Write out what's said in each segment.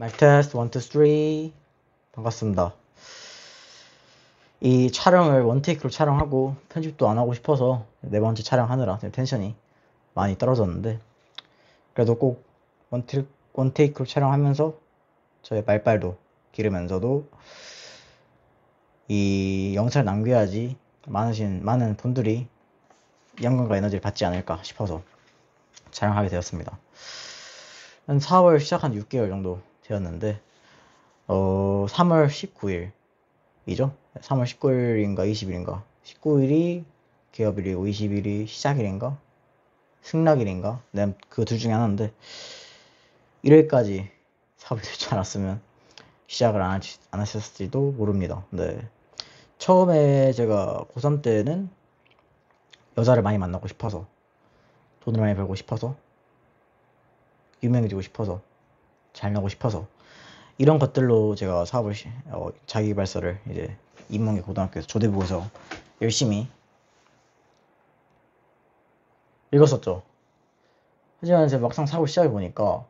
마이크 테스트 1, 2, 3 반갑습니다. 이 촬영을 원테이크로 촬영하고 편집도 안 하고 싶어서 네 번째 촬영하느라 텐션이 많이 떨어졌는데 그래도 꼭 원테이크로 촬영하면서 저의 말빨도 기르면서도 이 영상을 남겨야지 많은 분들이 영감과 에너지를 받지 않을까 싶어서 촬영하게 되었습니다. 한 4월 시작한 6개월 정도 되었는데 3월 19일이죠. 3월 19일인가 20일인가 19일이 개업일이고 20일이 시작일인가 승낙일인가 그 둘 중에 하나인데 1일까지 사업이 될 줄 알았으면 시작을 안 하셨을지도 모릅니다. 네. 처음에 제가 고3 때는 여자를 많이 만나고 싶어서 돈을 많이 벌고 싶어서 유명해지고 싶어서 잘 나고 싶어서 이런 것들로 제가 사업을 자기계발서를 이제 인문계 고등학교에서 조대부에서 열심히 읽었었죠. 하지만 이제 막상 사업을 시작해 보니까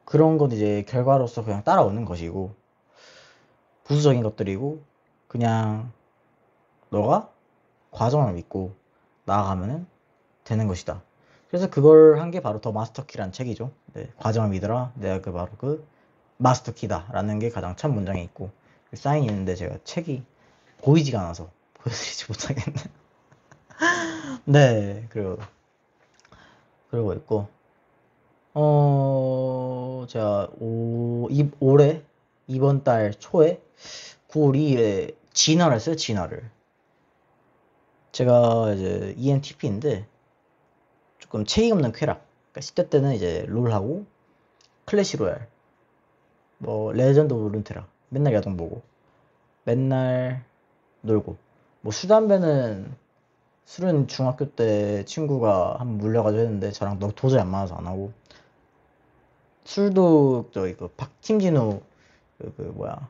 그런 건 이제 결과로서 그냥 따라오는 것이고 부수적인 것들이고 그냥 너가 과정을 믿고 나아가면 되는 것이다. 그래서 그걸 한 게 바로 더 마스터키라는 책이죠. 네, 과정을 믿어라. 내가 바로 그 마스터키다 라는 게 가장 첫 문장에 있고 사인이 있는데 제가 책이 보이지가 않아서 보여드리지 못하겠네. 네, 그러고 있고 제가 올해 이번 달 초에 9월 2일에 진화를 했어요. 진화를 제가 이제 ENTP인데 조금 책임 없는 쾌락. 그러니까 10대 때는 이제 롤하고 클래시 로얄, 뭐 레전드 오브 룬테라 맨날 야동 보고 맨날 놀고 뭐 술 담배는 술은 중학교 때 친구가 한번 물려가지고 했는데 저랑 너 도저히 안 맞아서 안 하고 술도 저기 그 박팀진우 그 뭐야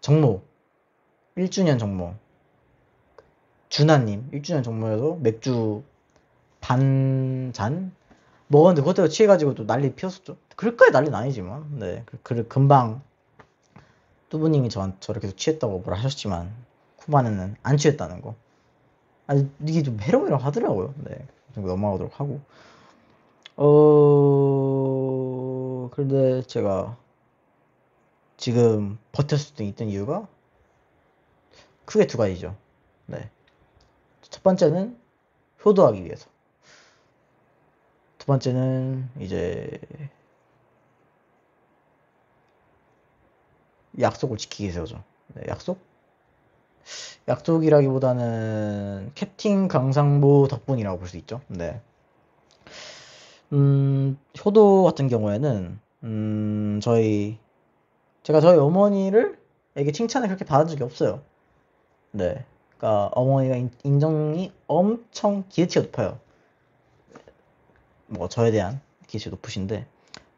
정모 1주년 정모 준하님 1주년 정모여서 맥주 반잔 먹었는데 그것대로 취해가지고 또 난리 피웠었죠. 그럴까지 난리는 아니지만 네 금방 뚜부님이 저를 계속 취했다고 뭐라 하셨지만 후반에는 안 취했다는 거 아니 이게 좀 메롱메롱 하더라고요. 네 넘어가도록 하고 그런데 제가 지금 버텼을 수 있던 이유가 크게 두 가지죠. 네. 첫 번째는 효도하기 위해서. 두 번째는 이제 약속을 지키기 위해서죠. 네, 약속이라기보다는 캡틴 강상보 덕분이라고 볼 수 있죠. 네. 효도 같은 경우에는 제가 저희 어머니에게 칭찬을 그렇게 받은 적이 없어요. 네. 그러니까 어머니가 인정이 엄청 기대치가 높아요. 뭐 저에 대한 기대치가 높으신데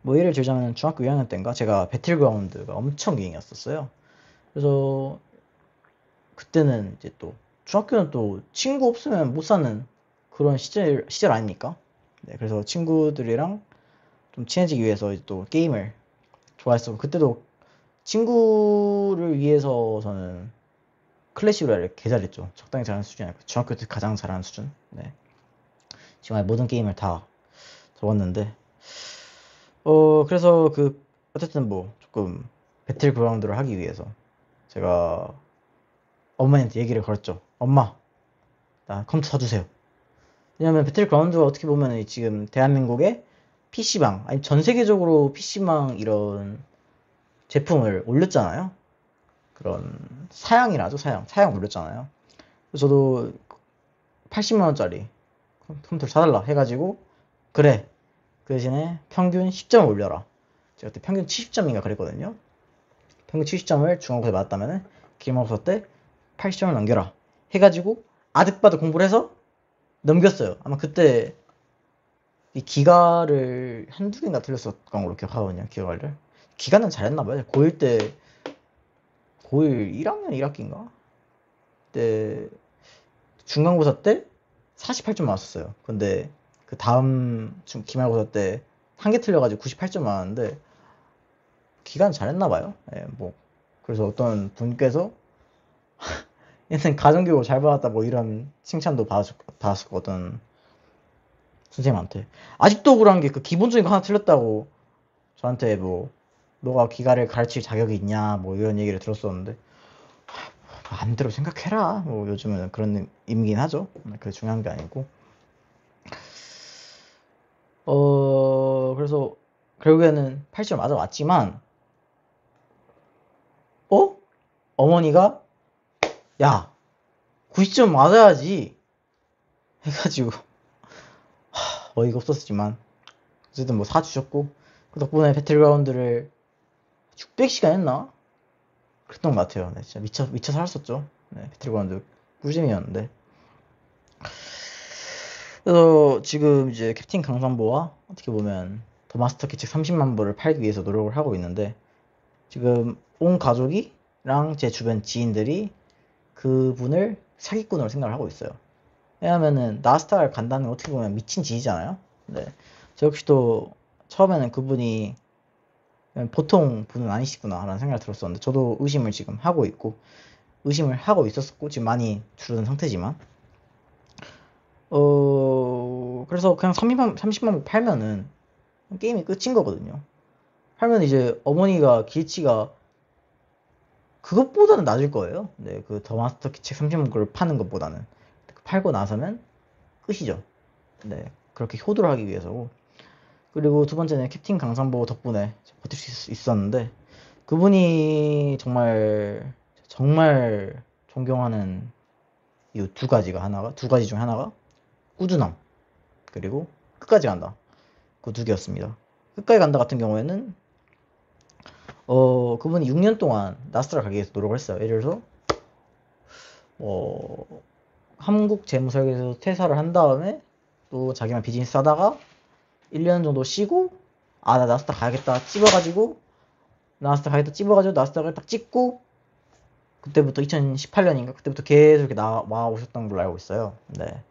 뭐 예를 들자면 중학교 2학년 때인가 제가 배틀그라운드가 엄청 유행이었었어요. 그래서 그때는 이제 또 중학교는 또 친구 없으면 못 사는 그런 시절 아닙니까? 네, 그래서 친구들이랑 좀 친해지기 위해서 또 게임을 좋아했었고 그때도 친구를 위해서 저는 클래식 로얄을 개 잘했죠. 적당히 잘하는 수준이 아니고 중학교 때 가장 잘하는 수준. 네. 지금 모든 게임을 다 접었는데 그래서 어쨌든 뭐 조금 배틀그라운드를 하기 위해서 제가 어머니한테 얘기를 걸었죠. 엄마, 나 컴퓨터 사주세요. 왜냐면 배틀그라운드가 어떻게 보면 지금 대한민국의 PC방, 아니 전 세계적으로 PC방 이런 제품을 올렸잖아요. 그런 사양이라죠, 사양 올렸잖아요. 그래서 저도 80만원짜리 컴퓨터를 사달라 해가지고 그래, 그 대신에 평균 10점을 올려라. 제가 그때 평균 70점인가 그랬거든요. 평균 70점을 중간고사에 맞았다면은 기말고사 때 80점을 넘겨라 해가지고 아득바득 공부를 해서 넘겼어요. 아마 그때 이 기가를 한두 개인가 틀렸었던 걸로 기억하거든요. 기가는 잘했나봐요. 고1 때 고1 1학년 1학기인가? 그때 중간고사 때 48점 맞았어요. 근데 그 다음 기말고사 때 한 개 틀려가지고 98점 나왔는데 기간 잘했나봐요. 예, 뭐 그래서 어떤 분께서 얘는 가정교육 잘 받았다 뭐 이런 칭찬도 받았었고 어떤 선생님한테 아직도 억울한 게 그 기본적인 거 하나 틀렸다고 저한테 뭐 너가 기가를 가르칠 자격이 있냐 뭐 이런 얘기를 들었었는데 마음대로 생각해라 뭐 요즘은 그런 의미긴 하죠. 그게 중요한 게 아니고 그래서 결국에는 80점 맞아왔지만 어머니가 야 90점 맞아야지 해가지고 어이가 없었지만 어쨌든 뭐 사주셨고 그 덕분에 배틀그라운드를 600시간 했나? 그랬던 것 같아요. 네, 진짜 미쳐 살았었죠. 네, 배틀그라운드 꿀잼이었는데 그래서 지금 이제 캡틴 강산보와 어떻게 보면 더 마스터 키책 30만 부를 팔기 위해서 노력을 하고 있는데 지금 온 가족이랑 제 주변 지인들이 그분을 사기꾼으로 생각을 하고 있어요. 왜냐면은 나스타를 간다는 건 어떻게 보면 미친 짓이잖아요. 네. 저 역시도 처음에는 그분이 보통 분은 아니시구나 라는 생각이 들었었는데 저도 의심을 지금 하고 있고 의심을 하고 있었고 지금 많이 줄어든 상태지만 그래서 그냥 30만 부 팔면은 게임이 끝인 거거든요. 팔면 이제 어머니가 기치가 그것보다는 낮을 거예요. 네, 그 더 마스터 키 책 30만 부를 파는 것보다는 팔고 나서면 끝이죠. 네, 그렇게 효도를 하기 위해서고 그리고 두 번째는 캡틴 강산보 덕분에 버틸 수 있었는데 그분이 정말 존경하는 이 두 가지 중 하나가 꾸준함 그리고 끝까지 간다 그 두 개였습니다. 끝까지 간다 같은 경우에는 그분이 6년 동안 나스트라 가기 위해서 노력을 했어요. 예를 들어서 한국 재무설계에서 퇴사를 한 다음에 또 자기만 비즈니스 하다가 1년 정도 쉬고 나 나스닥 가야겠다 찝어가지고 나스닥을 딱 찍고 그때부터 2018년인가 그때부터 계속 이렇게 나와 오셨던 걸로 알고 있어요. 네.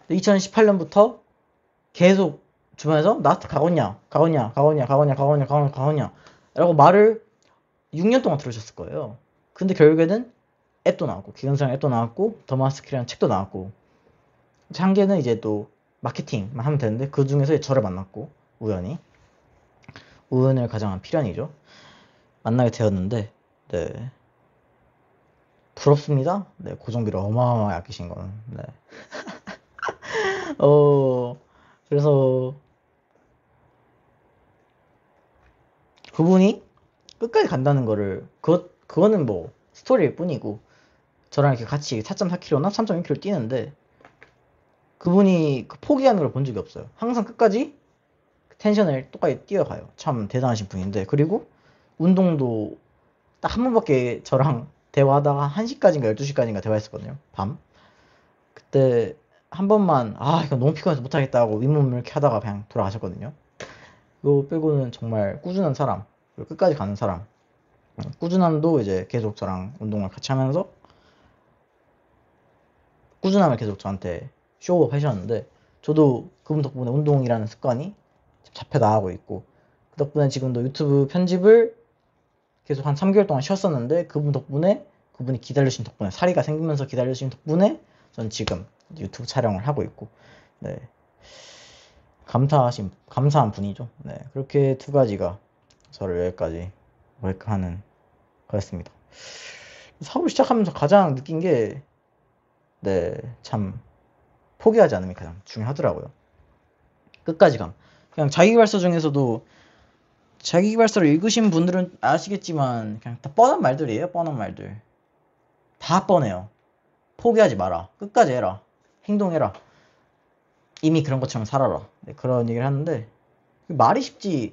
2018년부터 계속 주변에서 나스닥 가겠냐 라고 말을 6년 동안 들으셨을 거예요. 근데 결국에는 앱도 나왔고 기관상 앱도 나왔고 더마스키라는 책도 나왔고 한계는 이제 또 마케팅만 하면 되는데 그 중에서 저를 만났고 우연을 가장한 필연이죠. 만나게 되었는데 네 부럽습니다. 네 고정비를 어마어마하게 아끼신 거는 네. 그래서 그분이 끝까지 간다는 거를 그거는 뭐 스토리일 뿐이고 저랑 이렇게 같이 4.4km나 3.1km 뛰는데 그분이 포기하는 걸 본 적이 없어요. 항상 끝까지 텐션을 똑같이 뛰어가요. 참 대단하신 분인데 그리고 운동도 딱 한 번밖에 저랑 대화하다가 1시까지인가 12시까지인가 대화했었거든요. 밤. 그때 한 번만 이거 너무 피곤해서 못하겠다 하고 윗몸을 이렇게 하다가 그냥 돌아가셨거든요. 그거 빼고는 정말 꾸준한 사람 그리고 끝까지 가는 사람 꾸준함도 이제 계속 저랑 운동을 같이 하면서 꾸준함을 계속 저한테 쇼업 하셨는데 저도 그분 덕분에 운동이라는 습관이 잡혀 나가고 있고 그 덕분에 지금도 유튜브 편집을 계속 한 3개월 동안 쉬었었는데 그분이 기다려주신 덕분에 사리가 생기면서 기다려주신 덕분에 전 지금 유튜브 촬영을 하고 있고 네 감사한 분이죠. 네 그렇게 두 가지가 저를 여기까지 하는 거였습니다. 사업을 시작하면서 가장 느낀 게 네 참 포기하지 않음이 가장 중요하더라고요. 끝까지 그냥 자기계발서 중에서도 자기계발서를 읽으신 분들은 아시겠지만 그냥 다 뻔한 말들이에요. 뻔한 말들 다 뻔해요. 포기하지 마라. 끝까지 해라. 행동해라. 이미 그런 것처럼 살아라. 네, 그런 얘기를 하는데 말이 쉽죠?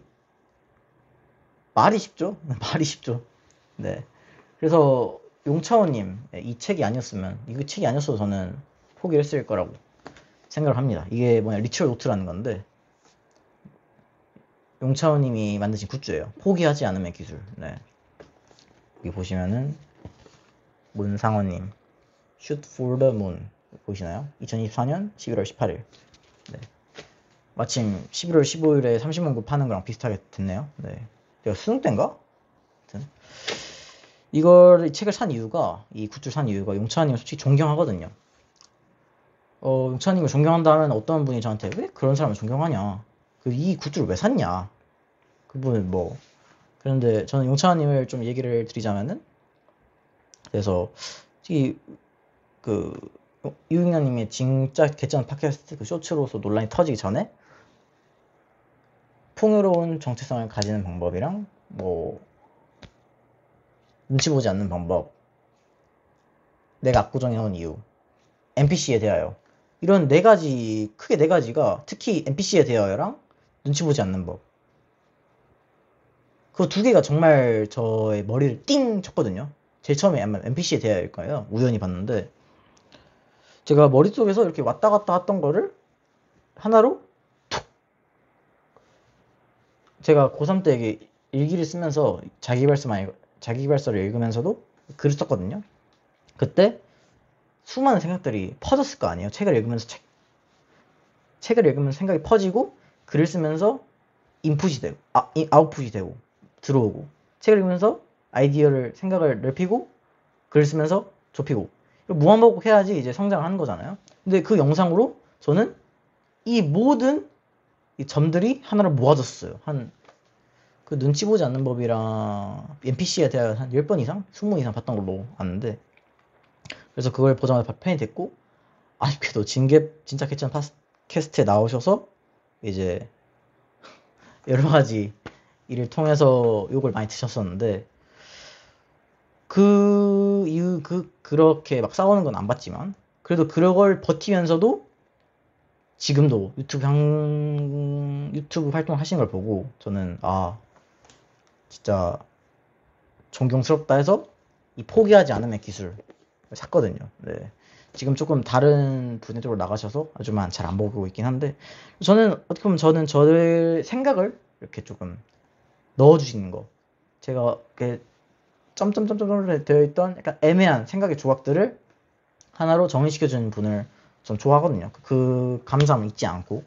말이 쉽죠. 네. 그래서 용차원님 이 책이 아니었어도 저는 포기를 했을 거라고 생각을 합니다. 이게 리처 노트라는 건데 용차원님이 만드신 굿즈예요. 포기하지 않음의 기술. 네. 여기 보시면은 문상원님 Shoot for the Moon 보이시나요? 2024년 11월 18일 네. 마침 11월 15일에 30원급 파는 거랑 비슷하게 됐네요. 네. 내가 수능 때인가? 하여튼 이 책을 산 이유가, 이 굿즈를 산 이유가 용찬님을 솔직히 존경하거든요. 용찬님을 존경한다면 어떤 분이 저한테 왜 그런 사람을 존경하냐? 이 굿즈를 왜 샀냐? 그분은 뭐. 그런데 저는 용찬님을 좀 얘기를 드리자면은, 그래서 솔직히 이웅현님의 진짜 개쩌는 팟캐스트 그 쇼츠로서 논란이 터지기 전에 풍요로운 정체성을 가지는 방법이랑 뭐 눈치 보지 않는 방법, 내가 압구정해온 이유, NPC에 대하여, 이런 크게 네 가지가 특히 NPC에 대하여랑 눈치 보지 않는 법, 그 두 개가 정말 저의 머리를 띵 쳤거든요. 제일 처음에 아마 NPC에 대하여일 거예요. 우연히 봤는데 제가 머릿속에서 이렇게 왔다 갔다 했던 거를 하나로 툭! 제가 고3 때 이게 일기를 쓰면서 자기계발서를 읽으면서도 글을 썼거든요. 그때 수많은 생각들이 퍼졌을 거 아니에요. 책을 읽으면서 생각이 퍼지고, 글을 쓰면서 인풋이 되고, 아웃풋이 되고, 들어오고, 책을 읽으면서 생각을 넓히고, 글을 쓰면서 좁히고, 무한반복 해야지 이제 성장하는 거잖아요. 근데 그 영상으로 저는 이 모든 이 점들이 하나로 모아졌어요. 그 눈치 보지 않는 법이랑 NPC에 대한 한 10번 이상? 20번 이상 봤던 걸로 아는데, 그래서 그걸 보자마자 팬이 됐고, 아쉽게도 진짜 개천 팟캐스트에 나오셔서 이제 여러 가지 일을 통해서 욕을 많이 드셨었는데, 그렇게 막 싸우는 건 안 봤지만, 그래도 그걸 버티면서도 지금도 유튜브 활동 하시는 걸 보고 저는 진짜 존경스럽다 해서 이 포기하지 않음의 기술을 샀거든요. 네. 지금 조금 다른 분야 쪽으로 나가셔서 아주만 잘 안 보고 있긴 한데, 저는 어떻게 보면 저의 생각을 이렇게 조금 넣어주시는 거, 제가 이렇게 점점점점으로 되어 있던 약간 애매한 생각의 조각들을 하나로 정리시켜주는 분을 좀 좋아하거든요. 그 감사함 잊지 않고,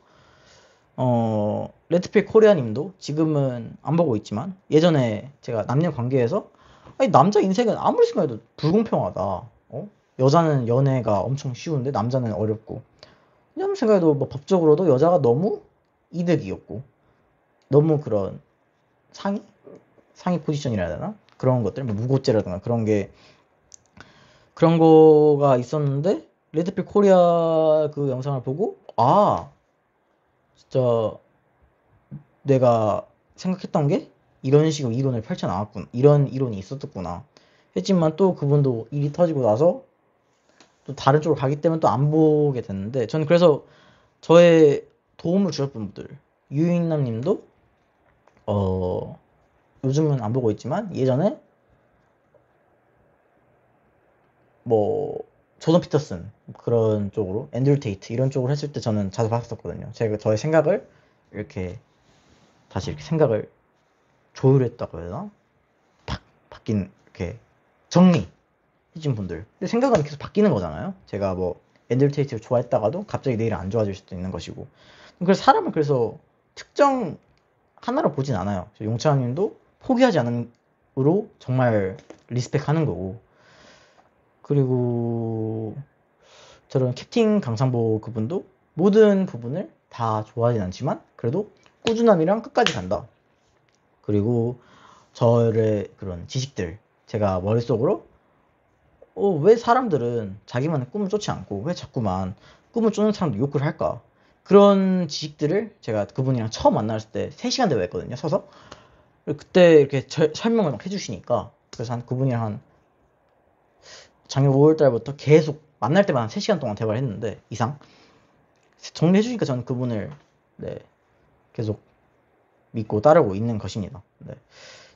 레드필 코리아 님도 지금은 안 보고 있지만, 예전에 제가 남녀 관계에서, 아니, 남자 인생은 아무리 생각해도 불공평하다. 여자는 연애가 엄청 쉬운데 남자는 어렵고, 아무리 생각해도 뭐 법적으로도 여자가 너무 이득이었고, 너무 그런 상위 포지션이라 해야 되나? 그런 것들, 뭐 무고죄라든가 그런 거가 있었는데, 레드필 코리아 그 영상을 보고, 진짜 내가 생각했던 게 이런 식으로 이론을 펼쳐나왔구나, 이런 이론이 있었구나 했지만, 또 그분도 일이 터지고 나서 또 다른 쪽으로 가기 때문에 또 안 보게 됐는데, 저는 그래서 저의 도움을 주셨던 분들, 유인남 님도 요즘은 안 보고 있지만 예전에 뭐 조던 피터슨 그런 쪽으로, 앤드류 테이트 이런 쪽으로 했을 때 저는 자주 봤었거든요. 제가 저의 생각을 이렇게 다시 이렇게 생각을 조율했다고 해야 되나? 바뀐, 이렇게 정리해준 분들. 근데 생각은 계속 바뀌는 거잖아요. 제가 뭐 앤드류 테이트를 좋아했다가도 갑자기 내일 안 좋아질 수도 있는 것이고. 그래서 사람은 그래서 특정 하나로 보진 않아요. 용찬님도 포기하지 않음으로 정말 리스펙하는 거고, 그리고 저런 캡틴 강상보 그분도 모든 부분을 다 좋아하진 않지만 그래도 꾸준함이랑 끝까지 간다. 그리고 저의 그런 지식들, 제가 머릿속으로 왜 사람들은 자기만의 꿈을 쫓지 않고 왜 자꾸만 꿈을 쫓는 사람도 욕을 할까, 그런 지식들을 제가 그분이랑 처음 만났을 때 3시간 대화했거든요, 서서. 그때 이렇게 설명을 막 해주시니까, 그래서 그분이랑 작년 5월달부터 계속 만날 때마다 3시간 동안 대화를 했는데, 이상 정리해주니까 저는 그분을 계속 믿고 따르고 있는 것입니다.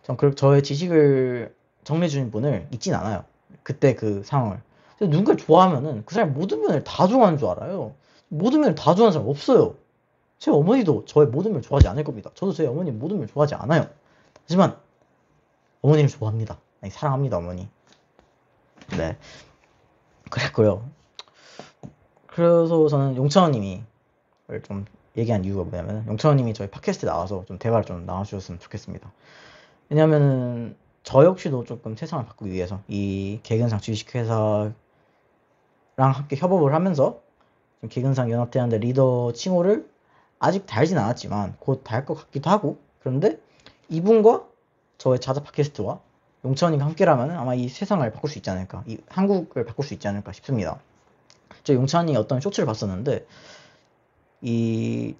전 저의 지식을 정리해주는 분을 잊진 않아요. 그때 그 상황을. 누군가를 좋아하면은 그 사람이 모든 면을 다 좋아하는 줄 알아요. 모든 면을 다 좋아하는 사람 없어요. 제 어머니도 저의 모든 면을 좋아하지 않을 겁니다. 저도 제 어머니 모든 면을 좋아하지 않아요. 하지만 어머니를 좋아합니다. 사랑합니다, 어머니. 네, 그랬고요. 그래서 저는 용찬님이 좀 얘기한 이유가 뭐냐면 용천님이 저희 팟캐스트에 나와서 좀 대화를 좀 나눠주셨으면 좋겠습니다. 왜냐면은 저 역시도 조금 세상을 바꾸기 위해서 이 개근상 주식회사랑 함께 협업을 하면서 개근상 연합대학대 리더 칭호를 아직 달진 않았지만 곧 달 것 같기도 하고, 그런데 이분과 저의 자자 팟캐스트와 용천이가 함께라면 아마 이 세상을 바꿀 수 있지 않을까, 이 한국을 바꿀 수 있지 않을까 싶습니다. 저 용천이 어떤 쇼츠를 봤었는데 이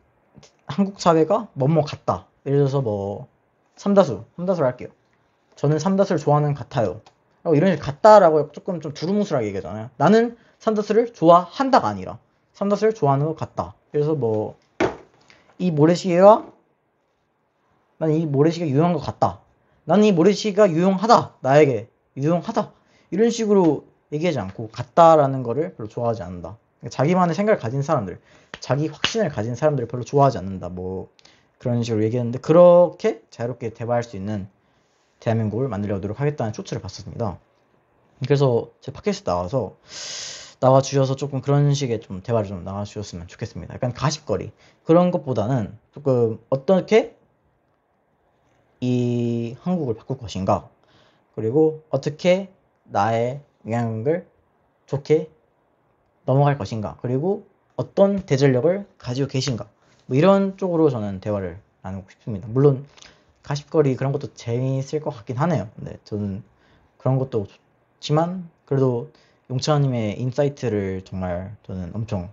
한국 사회가 뭐뭐 같다, 예를 들어서 뭐 삼다수를 할게요. 저는 삼다수를 좋아하는 같아요 이런 식으로 같다라고 조금 좀 두루뭉술하게 얘기하잖아요. 나는 삼다수를 좋아한다가 아니라 삼다수를 좋아하는 것 같다. 그래서 뭐 이 모래시계가, 난 이 모래시계가 유용한 것 같다, 나는 이 모래시계가 유용하다, 나에게 유용하다, 이런 식으로 얘기하지 않고 같다라는 거를 별로 좋아하지 않는다. 자기만의 생각을 가진 사람들, 자기 확신을 가진 사람들을 별로 좋아하지 않는다, 뭐 그런 식으로 얘기했는데, 그렇게 자유롭게 대화할 수 있는 대한민국을 만들려고 노력하겠다는 쇼츠를 봤었습니다. 그래서 제 팟캐스트 나와주셔서 조금 그런 식의 좀 대화를 좀 나와주셨으면 좋겠습니다. 약간 가십거리 그런 것보다는 조금 어떻게 이 한국을 바꿀 것인가, 그리고 어떻게 나의 영향력을 좋게 넘어갈 것인가, 그리고 어떤 대전력을 가지고 계신가, 뭐 이런 쪽으로 저는 대화를 나누고 싶습니다. 물론 가십거리 그런 것도 재미있을 것 같긴 하네요. 근데 저는 그런 것도 좋지만 그래도 용찬님의 인사이트를 정말 저는 엄청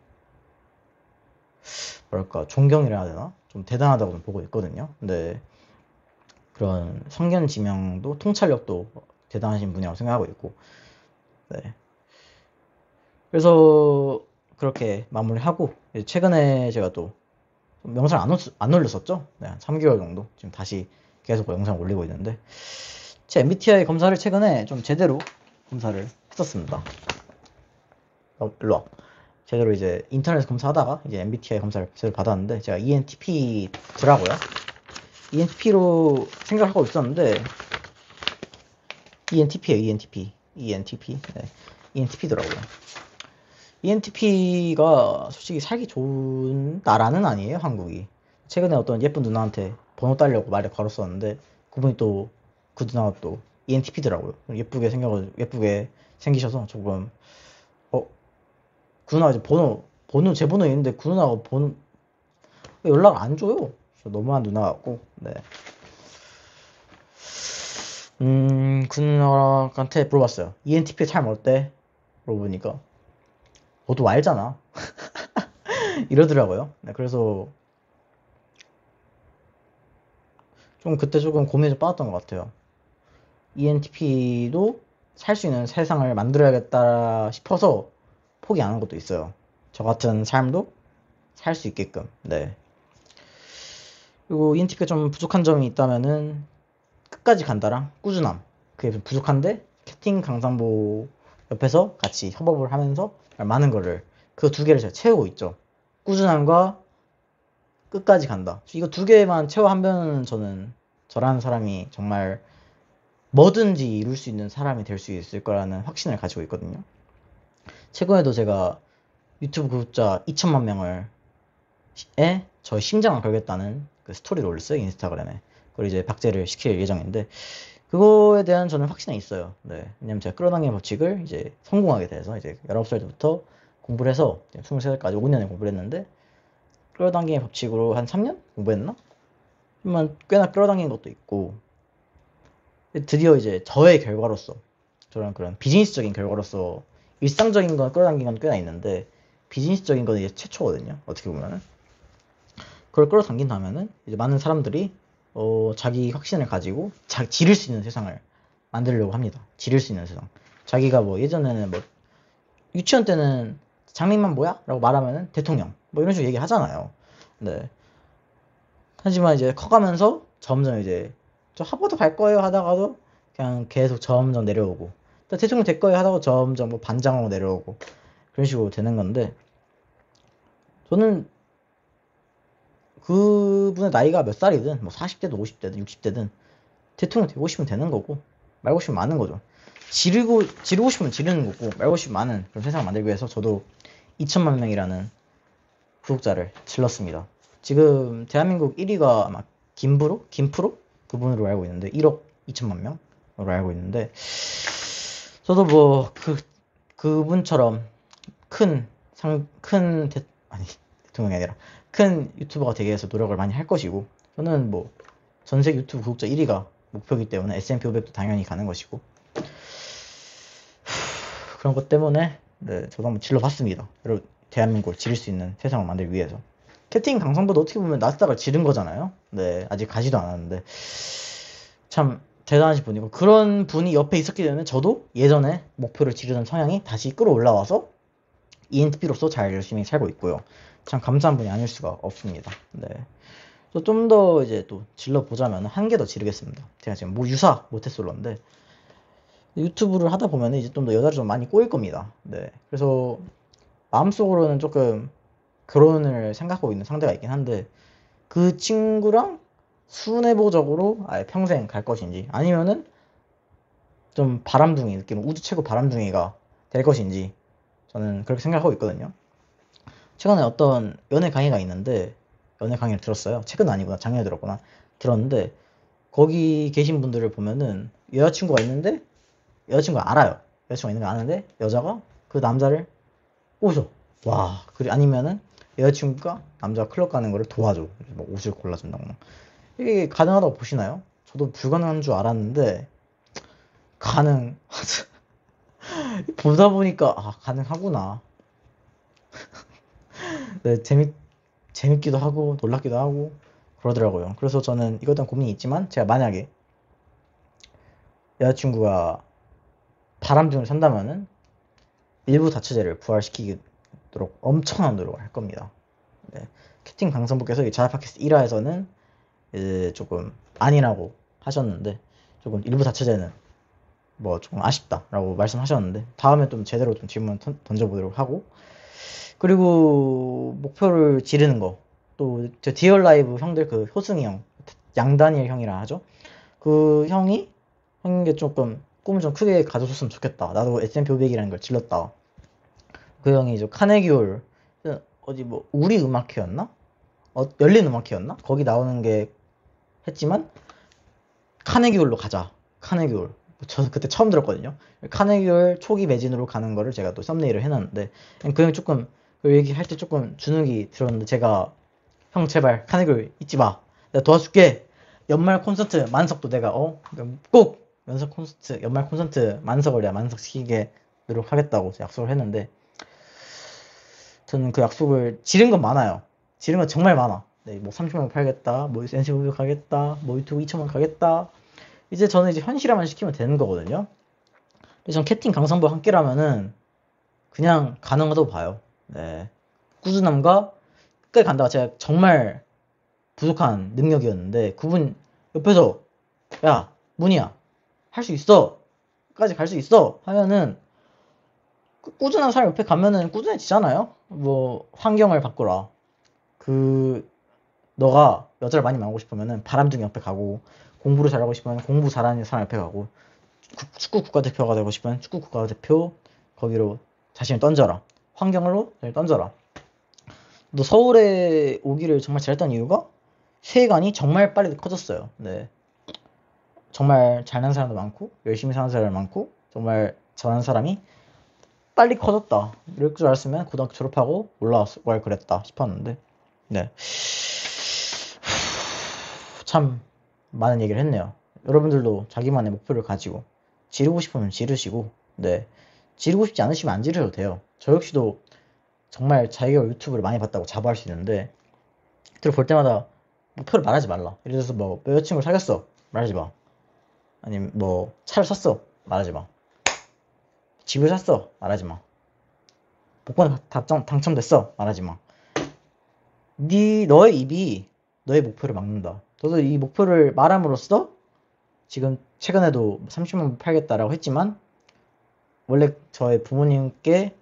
뭐랄까 존경이라 해야 되나, 좀 대단하다고 보고 있거든요. 근데 그런 성견지명도 통찰력도 대단하신 분이라고 생각하고 있고, 네. 그래서 그렇게 마무리하고, 최근에 제가 또 영상 안 올렸었죠. 네, 한 3개월 정도 지금 다시 계속 영상 올리고 있는데, 제 MBTI 검사를 최근에 좀 제대로 검사를 했었습니다. 일로와. 제대로 이제 인터넷 검사하다가 이제 MBTI 검사를 제대로 받았는데, 제가 ENTP더라고요. ENTP로 생각하고 있었는데, ENTP예요. ENTP. 네. ENTP더라고요. ENTP가 솔직히 살기 좋은 나라는 아니에요, 한국이. 최근에 어떤 예쁜 누나한테 번호 따려고 말을 걸었었는데, 그분이 또 그 누나가 또 ENTP더라고요. 예쁘게 생기셔서 조금 그 누나가 이제 제 번호 있는데 그 누나가 연락 안 줘요. 너무한 누나 같고, 네. 그 누나한테 물어봤어요. ENTP 삶 어때? 물어보니까 너도 알잖아. 이러더라고요. 네, 그래서 좀 그때 조금 고민이 좀 빠졌던 것 같아요. ENTP도 살 수 있는 세상을 만들어야겠다 싶어서 포기 안 한 것도 있어요. 저 같은 삶도 살 수 있게끔. 네. 그리고 ENTP가 좀 부족한 점이 있다면은 끝까지 간다랑 꾸준함. 그게 좀 부족한데 캡틴 강상보 옆에서 같이 협업을 하면서 많은 거를, 그 두 개를 제가 채우고 있죠. 꾸준함과 끝까지 간다. 이거 두 개만 채워하면 저는 저라는 사람이 정말 뭐든지 이룰 수 있는 사람이 될 수 있을 거라는 확신을 가지고 있거든요. 최근에도 제가 유튜브 구독자 2천만 명을 저의 심장을 걸겠다는 그 스토리를 올렸어요, 인스타그램에. 그걸 이제 박제를 시킬 예정인데, 그거에 대한 저는 확신이 있어요. 네. 왜냐면 제가 끌어당기는 법칙을 이제 성공하게 돼서 이제 19살 때부터 공부를 해서 23살까지 5년을 공부를 했는데, 끌어당기는 법칙으로 한 3년 공부했나? 하지만 꽤나 끌어당긴 것도 있고, 드디어 이제 저의 결과로서, 저런 그런 비즈니스적인 결과로서, 일상적인 건 끌어당긴 건 꽤나 있는데 비즈니스적인 건 이제 최초거든요. 어떻게 보면은 그걸 끌어당긴다면은 이제 많은 사람들이 자기 확신을 가지고 지를 수 있는 세상을 만들려고 합니다. 지를 수 있는 세상. 자기가 뭐 예전에는 뭐 유치원 때는 장래희망 뭐야? 라고 말하면은 대통령 뭐 이런 식으로 얘기하잖아요. 네. 하지만 이제 커가면서 점점 이제 저 하버드 갈 거예요 하다가도 그냥 계속 점점 내려오고, 또 대통령 될 거예요 하다가 점점 뭐 반장으로 내려오고, 그런 식으로 되는 건데, 저는 그분의 나이가 몇 살이든 뭐 40대든 50대든 60대든 대통령 되고 싶으면 되는 거고, 말고 싶으면 마는 거죠. 지르고 싶으면 지르는 거고, 말고 싶으면 마는 그런 세상을 만들기 위해서 저도 2천만 명이라는 구독자를 질렀습니다. 지금 대한민국 1위가 아마 김프로? 그분으로 알고 있는데 1억 2천만 명으로 알고 있는데 저도 뭐 그분처럼 대통령이 아니라 큰 유튜버가 되기 위해서 노력을 많이 할 것이고 저는 뭐 전세계 유튜브 구독자 1위가 목표이기 때문에 S&P 500도 당연히 가는 것이고 그런 것 때문에 네, 저도 한번 질러봤습니다. 여러분 대한민국을 지를 수 있는 세상을 만들기 위해서 캡틴 강성보도 어떻게 보면 나스닥을 지른 거잖아요. 네, 아직 가지도 않았는데 참 대단하신 분이고 그런 분이 옆에 있었기 때문에 저도 예전에 목표를 지르던 성향이 다시 끌어올라와서 ENTP로서 잘 열심히 살고 있고요. 참 감사한 분이 아닐 수가 없습니다. 네. 좀 더 이제 또 질러보자면 한 개 더 지르겠습니다. 제가 지금 유사 모태솔로인데 유튜브를 하다 보면 이제 좀 더 여자를 좀 많이 꼬일 겁니다. 네. 그래서 마음속으로는 조금 결혼을 생각하고 있는 상대가 있긴 한데 그 친구랑 순애보적으로 아예 평생 갈 것인지 아니면은 좀 바람둥이 느낌 우주 최고 바람둥이가 될 것인지 저는 그렇게 생각하고 있거든요. 최근에 어떤 연애 강의가 있는데 연애 강의를 들었어요. 최근 아니구나 작년에 들었구나 들었는데 거기 계신 분들을 보면은 여자친구가 있는데 여자친구가 알아요. 여자친구가 있는 거 아는데 여자가 그 남자를 꼬셔. 와. 아니면은 여자친구가 남자가 클럽 가는 거를 도와줘. 뭐 옷을 골라준다고. 이게 가능하다고 보시나요? 저도 불가능한 줄 알았는데 가능하죠. 보다 보니까 가능하구나. 네, 재밌기도 하고 놀랍기도 하고 그러더라고요. 그래서 저는 이것에 대한 고민이 있지만 제가 만약에 여자친구가 바람둥이를 산다면은 일부 다처제를 부활시키도록 엄청난 노력을 할 겁니다. 네. 캡틴 강성부께서 자아 팟캐스트 1화에서는 조금 아니라고 하셨는데 조금 일부 다처제는 뭐 조금 아쉽다라고 말씀하셨는데 다음에 좀 제대로 좀 질문 던져보도록 하고 그리고 목표를 지르는 거 또 저 디얼 라이브 형들 그 효승이 형 양다니엘 형이라 하죠. 그 형이 게 조금 꿈을 좀 크게 가져줬으면 좋겠다. 나도 S&P 500이라는 걸 질렀다. 그 형이 이제 카네기홀 어디 뭐 우리 음악회였나? 열린 음악회였나? 거기 나오는 게 했지만 카네기홀로 가자. 카네기홀. 저는 그때 처음 들었거든요. 카네기홀 초기 매진으로 가는 거를 제가 또 썸네일을 해놨는데 그 형이 조금 그 얘기할 때 조금 주눅이 들었는데 제가 형 제발 카네기홀 잊지 마. 내가 도와줄게. 연말 콘서트 만석도 내가 꼭 연말 콘서트 만석을 내가 만석시키게 노력하겠다고 약속을 했는데 저는 그 약속을 지른 건 많아요. 지른 건 정말 많아. 네, 뭐 30만 팔겠다, 뭐 NC500 가겠다, 뭐 유튜브 2천만 가겠다. 이제 저는 이제 현실화만 시키면 되는 거거든요. 그래서 전 캡틴 강성부와 함께라면은 그냥 가능하다고 봐요. 네. 꾸준함과 끝까지 간다가 제가 정말 부족한 능력이었는데 그분 옆에서 야 문희야 할 수 있어 까지 갈 수 있어 하면은 꾸준한 사람 옆에 가면은 꾸준해지잖아요. 뭐 환경을 바꾸라. 너가 여자를 많이 만나고 싶으면은 바람둥이 옆에 가고 공부를 잘하고 싶으면 공부 잘하는 사람 옆에 가고 축구 국가대표가 되고 싶으면 축구 국가대표 거기로 자신을 던져라. 환경으로 던져라. 너 서울에 오기를 정말 잘했던 이유가 세간이 정말 빨리 커졌어요. 네. 정말 잘난 사람도 많고 열심히 사는 사람도 많고 정말 잘하는 사람이 빨리 커졌다. 이럴 줄 알았으면 고등학교 졸업하고 올라갈 그랬다 싶었는데 네. 참 많은 얘기를 했네요. 여러분들도 자기만의 목표를 가지고 지르고 싶으면 지르시고 네. 지르고 싶지 않으시면 안 지르셔도 돼요. 저 역시도 정말 자기가 유튜브를 많이 봤다고 자부할 수 있는데 볼 때마다 목표를 말하지 말라. 예를 들어서 뭐 여자친구를 사귀었어. 말하지 마. 아니면 뭐 차를 샀어. 말하지 마. 집을 샀어. 말하지 마. 복권 당첨됐어. 말하지 마. 너의 입이 너의 목표를 막는다. 저도 이 목표를 말함으로써 지금 최근에도 30만 팔겠다라고 했지만 원래 저의 부모님께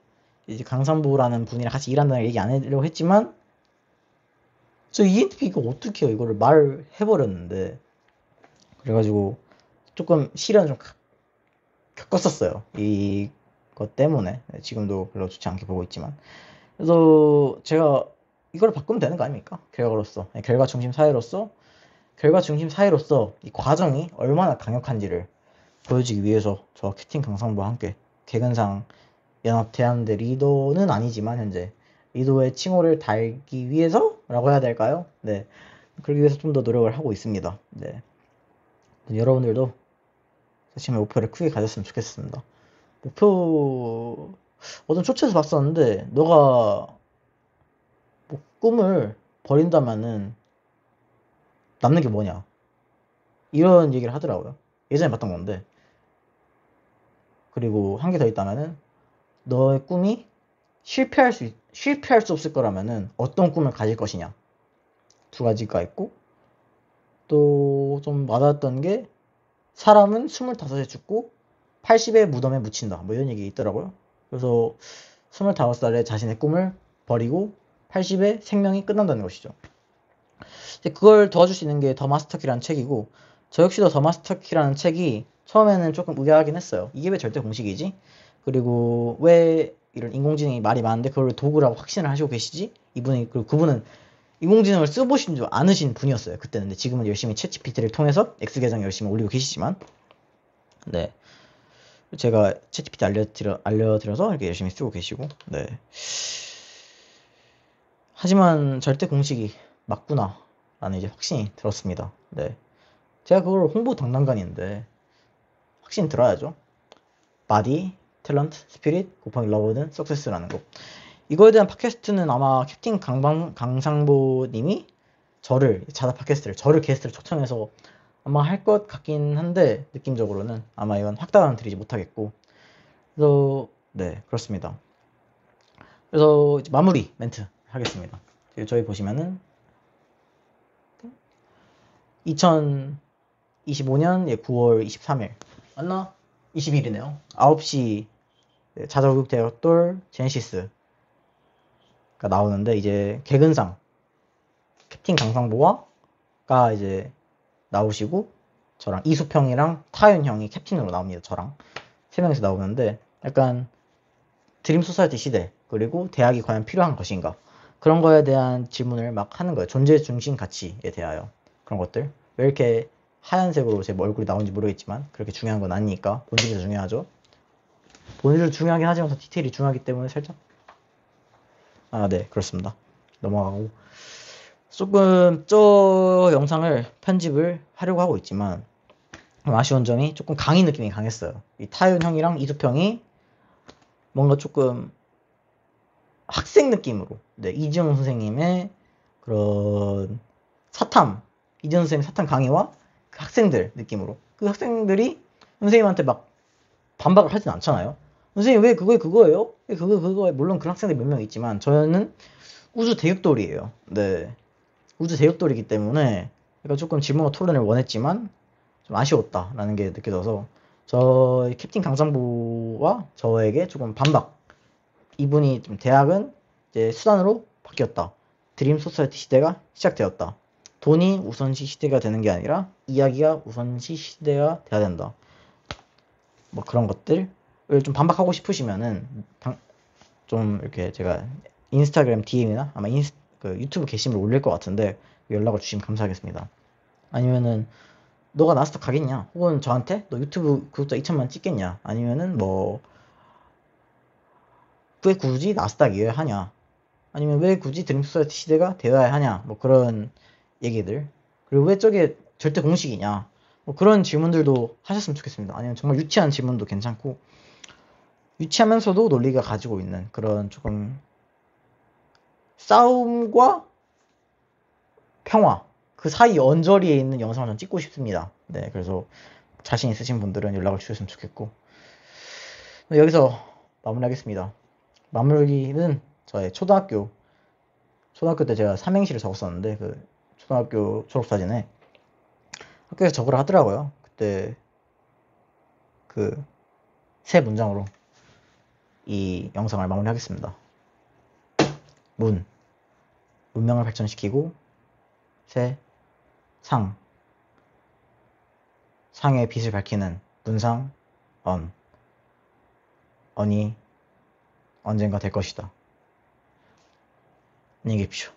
이제 강산부라는 분이랑 같이 일한다는 얘기 안 하려고 했지만 저 ENTP 이거 어떻게 해요? 이거를 말해버렸는데 그래가지고 조금 시련을 좀 겪었었어요. 이것 때문에 지금도 별로 좋지 않게 보고 있지만 그래서 제가 이걸 바꾸면 되는 거 아닙니까? 결과로서. 결과 중심 사회로서 이 과정이 얼마나 강력한지를 보여주기 위해서 저 캡틴 강상부와 함께 개근상 연합대항대 리더는 아니지만 현재 리더의 칭호를 달기 위해서라고 해야 될까요? 네, 그러기 위해서 좀 더 노력을 하고 있습니다. 네, 여러분들도 자신의 목표를 크게 가졌으면 좋겠습니다. 목표 어떤 쇼츠에서 봤었는데 너가 뭐 꿈을 버린다면은 남는 게 뭐냐 이런 얘기를 하더라고요. 예전에 봤던 건데, 그리고 한 개 더 있다면은 너의 꿈이 실패할 수 없을 거라면은 어떤 꿈을 가질 것이냐, 두 가지가 있고, 또 좀 와닿았던 게 사람은 25에 죽고 80에 무덤에 묻힌다, 뭐 이런 얘기 있더라고요. 그래서 25살에 자신의 꿈을 버리고 80에 생명이 끝난다는 것이죠. 그걸 도와줄 수 있는 게 더 마스터키라는 책이고, 저 역시도 더 마스터키라는 책이 처음에는 조금 의아하긴 했어요. 이게 왜 절대 공식이지? 그리고 왜 이런 인공지능이 말이 많은데 그걸 도구라고 확신을 하시고 계시지? 그리고 그분은 인공지능을 써보신 줄 않으신 분이었어요, 그때는. 근데 지금은 열심히 챗GPT를 통해서 X계정 열심히 올리고 계시지만, 네, 제가 챗GPT 알려드려서 이렇게 열심히 쓰고 계시고, 네. 하지만 절대 공식이 맞구나 라는 이제 확신이 들었습니다. 네, 제가 그걸 홍보 담당관인데 확신 들어야죠. 바디, 탤런트, 스피릿 곱하기 러브는 석세스라는 거. 이거에 대한 팟캐스트는 아마 캡틴 강상보님이 자다 팟캐스트를 저를 게스트를 초청해서 아마 할 것 같긴 한데, 느낌적으로는 아마 이건 확답은 드리지 못하겠고, 그래서 네, 그렇습니다. 그래서 이제 마무리 멘트 하겠습니다. 저희 보시면은 2025년 9월 23일 맞나? 20일이네요. 9시 자자교육 대학돌 제네시스가 나오는데, 이제 개근상 캡틴 강상보가 이제 나오시고, 저랑 이수평이랑 타윤 형이 캡틴으로 나옵니다. 저랑 세 명이서 나오는데, 약간 드림 소사이티 시대, 그리고 대학이 과연 필요한 것인가, 그런 거에 대한 질문을 막 하는 거예요. 존재 중심 가치에 대하여. 그런 것들, 왜 이렇게 하얀색으로 제 얼굴이 나온지 모르겠지만 그렇게 중요한 건 아니니까. 본질이 더 중요하죠. 본질도 중요하긴 하지만 더 디테일이 중요하기 때문에 살짝, 네, 그렇습니다. 넘어가고, 조금 저 영상을 편집을 하려고 하고 있지만 아쉬운 점이 조금 강의 느낌이 강했어요. 이 타윤 형이랑 이수평이 뭔가 조금 학생 느낌으로, 네, 이지영 선생님의 그런 이지영 선생님 사탐 강의와 그 학생들 느낌으로, 그 학생들이 선생님한테 막 반박을 하진 않잖아요. 선생님 왜 그거예요? 왜 그거에, 물론 그런 학생들 몇 명 있지만 저는 우주 대육돌이에요. 네, 우주 대육돌이기 때문에 약간 조금 질문과 토론을 원했지만 좀 아쉬웠다라는 게 느껴져서, 저 캡틴 강상부와 저에게 조금 반박. 이분이 좀 대학은 이제 수단으로 바뀌었다. 드림 소사이티 시대가 시작되었다. 돈이 우선시 시대가 되는 게 아니라 이야기가 우선시 시대가 돼야 된다. 뭐 그런 것들을 좀 반박하고 싶으시면은 좀 이렇게 제가 인스타그램 DM이나 아마 그 유튜브 게시물 올릴 것 같은데 연락을 주시면 감사하겠습니다. 아니면은 너가 나스닥 가겠냐? 혹은 저한테 너 유튜브 구독자 2천만 찍겠냐? 아니면은 뭐 왜 굳이 나스닥이어야 하냐? 아니면 왜 굳이 드림소사이티 시대가 되어야 하냐? 뭐 그런 얘기들. 그리고 왜 저게 절대 공식이냐? 뭐 그런 질문들도 하셨으면 좋겠습니다. 아니면 정말 유치한 질문도 괜찮고, 유치하면서도 논리가 가지고 있는 그런 조금 싸움과 평화, 그 사이 언저리에 있는 영상을 좀 찍고 싶습니다. 네, 그래서 자신 있으신 분들은 연락을 주셨으면 좋겠고, 여기서 마무리하겠습니다. 마무리는 저의 초등학교 때 제가 삼행시를 적었었는데, 그 초등학교 졸업사진에 학교에서 적으라 하더라고요. 그때 그 세 문장으로 이 영상을 마무리하겠습니다. 문명을 발전시키고, 상의 빛을 밝히는 문상, 언이 언젠가 될 것이다. 안녕히 계십시오.